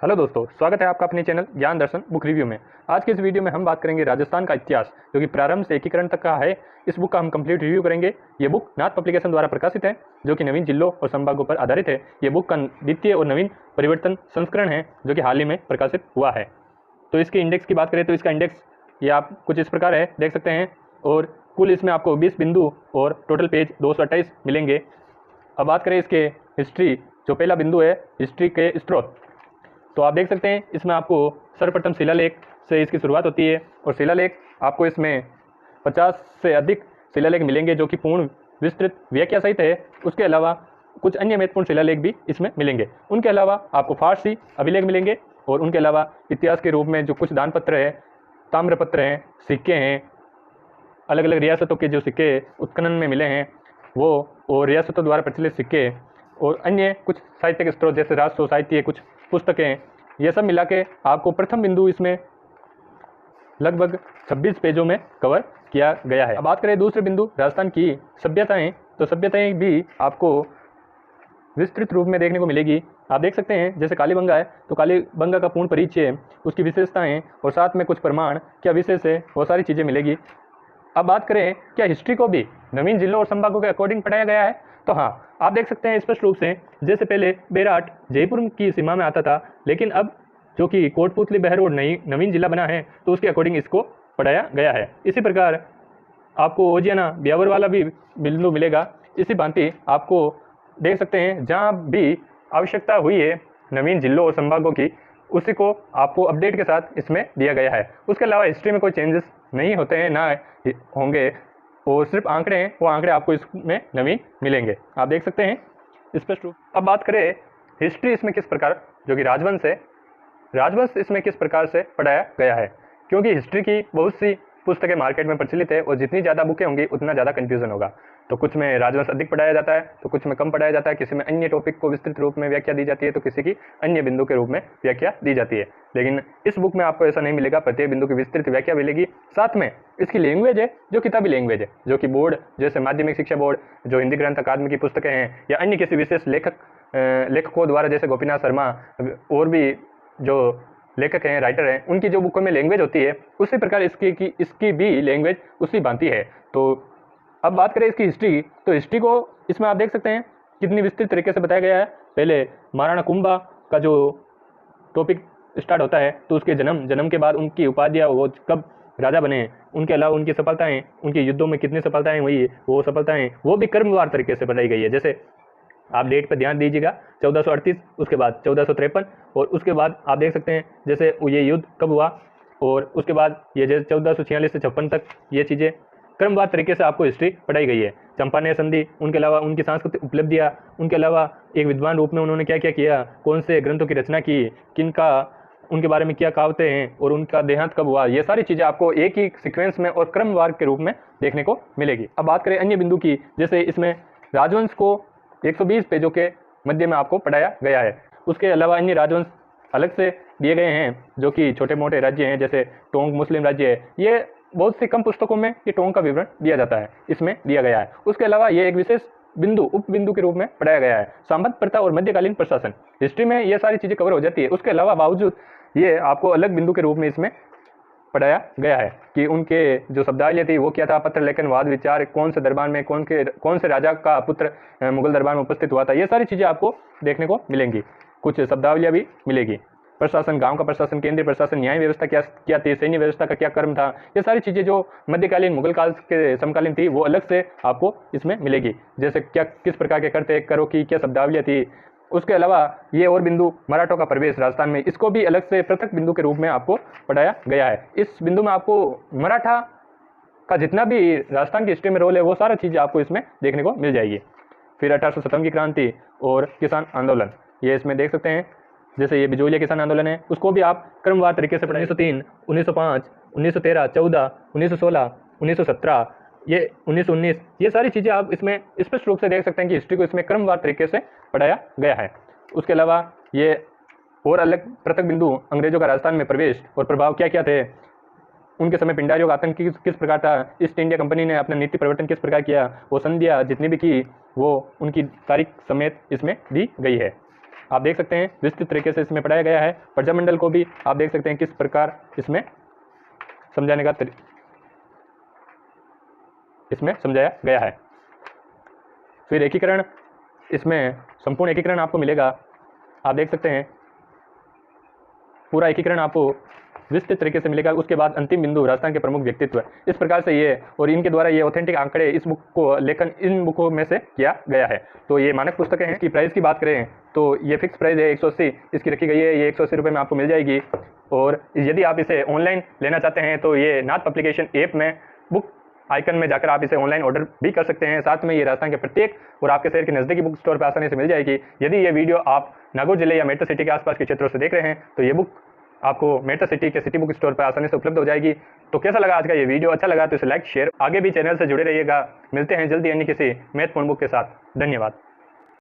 Hello दोस्तों, स्वागत है आपका अपने चैनल ज्ञान दर्शन बुक रिव्यू में। आज के इस वीडियो में हम बात करेंगे राजस्थान का इतिहास, जो कि प्रारंभ से एकीकरण तक का है। इस बुक का हम कंप्लीट रिव्यू करेंगे। ये बुक नाथ पब्लिकेशन द्वारा प्रकाशित है, जो कि नवीन जिलों और संभागों पर आधारित है। ये बुक का द्वितीय और नवीन परिवर्तन संस्करण है, जो कि हाल ही में प्रकाशित हुआ है। तो इसके इंडेक्स की बात करें तो इसका इंडेक्स ये आप कुछ इस प्रकार है, देख सकते हैं। और कुल इसमें आपको 20 बिंदु और टोटल पेज 228 मिलेंगे। अब बात करें इसके हिस्ट्री, जो पहला बिंदु है हिस्ट्री के स्रोत, तो आप देख सकते हैं इसमें आपको सर्वप्रथम शिलालेख से इसकी शुरुआत होती है। और शिलालेख आपको इसमें 50 से अधिक शिलालेख मिलेंगे, जो कि पूर्ण विस्तृत व्याख्या सहित है। उसके अलावा कुछ अन्य महत्वपूर्ण शिलालेख भी इसमें मिलेंगे। उनके अलावा आपको फारसी अभिलेख मिलेंगे, और उनके अलावा इतिहास के रूप में जो कुछ दान पत्र है, ताम्रपत्र हैं, सिक्के हैं, अलग अलग रियासतों के जो सिक्के उत्खनन में मिले हैं वो, और रियासतों द्वारा प्रचलित सिक्के, और अन्य कुछ साहित्यिक स्रोत जैसे राष्ट्र साहित्य, कुछ पुस्तकें, ये सब मिला के आपको प्रथम बिंदु इसमें लगभग 26 पेजों में कवर किया गया है। अब बात करें दूसरे बिंदु राजस्थान की सभ्यताएं, तो सभ्यताएं भी आपको विस्तृत रूप में देखने को मिलेगी। आप देख सकते हैं जैसे कालीबंगा है, तो कालीबंगा का पूर्ण परिचय, उसकी विशेषताएं और साथ में कुछ प्रमाण क्या विशेष है, वो सारी चीज़ें मिलेगी। अब बात करें क्या हिस्ट्री को भी नवीन जिलों और संभागों के अकॉर्डिंग पढ़ाया गया है, तो हाँ, आप देख सकते हैं स्पष्ट रूप से। जैसे पहले बेराट जयपुर की सीमा में आता था, लेकिन अब जो कि कोटपुतली बहरोड नवीन जिला बना है, तो उसके अकॉर्डिंग इसको पढ़ाया गया है। इसी प्रकार आपको ओजियाना ब्यावर वाला भी बिंदु मिलेगा। इसी भांति आपको देख सकते हैं जहाँ भी आवश्यकता हुई है नवीन जिलों और संभागों की, उसी को आपको अपडेट के साथ इसमें दिया गया है। उसके अलावा हिस्ट्री में कोई चेंजेस नहीं होते हैं, ना होंगे, और सिर्फ आंकड़े हैं, वो आंकड़े आपको इसमें नवीन मिलेंगे। आप देख सकते हैं स्पष्ट रूप। अब बात करें हिस्ट्री इसमें किस प्रकार, जो कि राजवंश है, राजवंश इसमें किस प्रकार से पढ़ाया गया है, क्योंकि हिस्ट्री की बहुत सी पुस्तकें मार्केट में प्रचलित है, और जितनी ज़्यादा बुकें होंगी उतना ज़्यादा कन्फ्यूजन होगा। तो कुछ में राजवंश अधिक पढ़ाया जाता है, तो कुछ में कम पढ़ाया जाता है। किसी में अन्य टॉपिक को विस्तृत रूप में व्याख्या दी जाती है, तो किसी की अन्य बिंदु के रूप में व्याख्या दी जाती है। लेकिन इस बुक में आपको ऐसा नहीं मिलेगा, प्रत्येक बिंदु की विस्तृत व्याख्या मिलेगी। साथ में इसकी लैंग्वेज है जो किताबी लैंग्वेज है, जो कि बोर्ड जैसे माध्यमिक शिक्षा बोर्ड, जो हिंदी ग्रंथ अकादमी की पुस्तकें हैं, या अन्य किसी विशेष लेखकों द्वारा, जैसे गोपीनाथ शर्मा और भी जो लेखक हैं, राइटर हैं, उनकी जो बुकों में लैंग्वेज होती है, उसी प्रकार इसकी भी लैंग्वेज उसी भांति है। तो अब बात करें इसकी हिस्ट्री, तो हिस्ट्री को इसमें आप देख सकते हैं कितनी विस्तृत तरीके से बताया गया है। पहले महाराणा कुंभा का जो टॉपिक स्टार्ट होता है, तो उसके जन्म के बाद उनकी उपाधियाँ, वो कब राजा बने, उनके अलावा उनकी सफलताएं, उनके युद्धों में कितनी सफलताएं हुई, वो सफलताएं वो भी क्रमवार तरीके से बताई गई है। जैसे आप डेट पर ध्यान दीजिएगा, 1438, उसके बाद 1453, और उसके बाद आप देख सकते हैं जैसे ये युद्ध कब हुआ, और उसके बाद ये जैसे 1446 से 56 तक, ये चीज़ें क्रमवार तरीके से आपको हिस्ट्री पढ़ाई गई है। चंपानेर संधि, उनके अलावा उनकी सांस्कृतिक उपलब्धियाँ, उनके अलावा एक विद्वान रूप में उन्होंने क्या क्या किया, कौन से ग्रंथों की रचना की, किनका उनके बारे में क्या कहावतें हैं, और उनका देहांत कब हुआ, ये सारी चीज़ें आपको एक ही सीक्वेंस में और क्रमवार के रूप में देखने को मिलेगी। अब बात करें अन्य बिंदु की, जैसे इसमें राजवंश को 120 पेजों के मध्य में आपको पढ़ाया गया है। उसके अलावा अन्य राजवंश अलग से दिए गए हैं, जो कि छोटे मोटे राज्य हैं, जैसे टोंक मुस्लिम राज्य है। ये बहुत सी कम पुस्तकों में ये टोंक का विवरण दिया जाता है, इसमें दिया गया है। उसके अलावा ये एक विशेष बिंदु उप बिंदु के रूप में पढ़ाया गया है, सांबत प्रथा और मध्यकालीन प्रशासन। हिस्ट्री में ये सारी चीज़ें कवर हो जाती है। उसके अलावा बावजूद ये आपको अलग बिंदु के रूप में इसमें पढ़ाया गया है कि उनके जो शब्दावली थी वो क्या था, पत्र लेखन, वाद विचार, कौन से दरबार में कौन से राजा का पुत्र मुगल दरबार में उपस्थित हुआ था, ये सारी चीज़ें आपको देखने को मिलेंगी। कुछ शब्दावलियाँ भी मिलेगी। प्रशासन, गांव का प्रशासन, केंद्रीय प्रशासन, न्याय व्यवस्था क्या थी, सैन्य व्यवस्था का क्या कर्म था, ये सारी चीज़ें जो मध्यकालीन मुगल काल के समकालीन थी, वो अलग से आपको इसमें मिलेगी। जैसे क्या किस प्रकार के करते करो की क्या शब्दावलियाँ थी। उसके अलावा ये और बिंदु मराठों का प्रवेश राजस्थान में, इसको भी अलग से पृथक बिंदु के रूप में आपको पढ़ाया गया है। इस बिंदु में आपको मराठा का जितना भी राजस्थान की हिस्ट्री में रोल है, वो सारा चीज़ आपको इसमें देखने को मिल जाएगी। फिर 1857 की क्रांति और किसान आंदोलन, ये इसमें देख सकते हैं। जैसे ये बिजोलिया किसान आंदोलन है, उसको भी आप क्रमवार तरीके से 1903, 1905, 1913, 14, 1916, 1917, ये 1919, ये सारी चीज़ें आप इसमें स्पष्ट रूप से देख सकते हैं कि हिस्ट्री को इसमें क्रमवार तरीके से पढ़ाया गया है। उसके अलावा ये और अलग पृथक बिंदु, अंग्रेजों का राजस्थान में प्रवेश और प्रभाव क्या क्या थे, उनके समय पिंडारियों का आतंक किस प्रकार था, ईस्ट इंडिया कंपनी ने अपना नीति परिवर्तन किस प्रकार किया, वो संधियाँ जितनी भी की वो उनकी तारीख समेत इसमें दी गई है। आप देख सकते हैं विस्तृत तरीके से इसमें पढ़ाया गया है। प्रजामंडल को भी आप देख सकते हैं किस प्रकार इसमें समझाया गया है। फिर एकीकरण, इसमें संपूर्ण एकीकरण आपको मिलेगा। आप देख सकते हैं पूरा एकीकरण आपको विस्तृत तरीके से मिलेगा। उसके बाद अंतिम बिंदु राजस्थान के प्रमुख व्यक्तित्व, इस प्रकार से ये और इनके द्वारा ये ऑथेंटिक आंकड़े इस बुक को लेखन इन बुकों में से किया गया है। तो ये मानक पुस्तकें हैं। इसकी प्राइस की बात करें तो ये फिक्स प्राइस है 180 इसकी रखी गई है। ये 180 रुपये में आपको मिल जाएगी। और यदि आप इसे ऑनलाइन लेना चाहते हैं तो ये नाथ पब्लिकेशन ऐप में बुक आइकन में जाकर आप इसे ऑनलाइन ऑर्डर भी कर सकते हैं। साथ में ये राजस्थान के प्रत्येक और आपके शहर के नज़दीकी बुक स्टोर पर आसानी से मिल जाएगी। यदि ये वीडियो आप नागौर जिले या मेट्रो सिटी के आसपास के क्षेत्रों से देख रहे हैं तो ये बुक आपको मेट्रो सिटी के सिटी बुक स्टोर पर आसानी से उपलब्ध हो जाएगी। तो कैसा लगा आज का ये वीडियो? अच्छा लगा तो इसे लाइक शेयर, आगे भी चैनल से जुड़े रहिएगा। मिलते हैं जल्दी अन्य किसी महत्वपूर्ण बुक के साथ। धन्यवाद।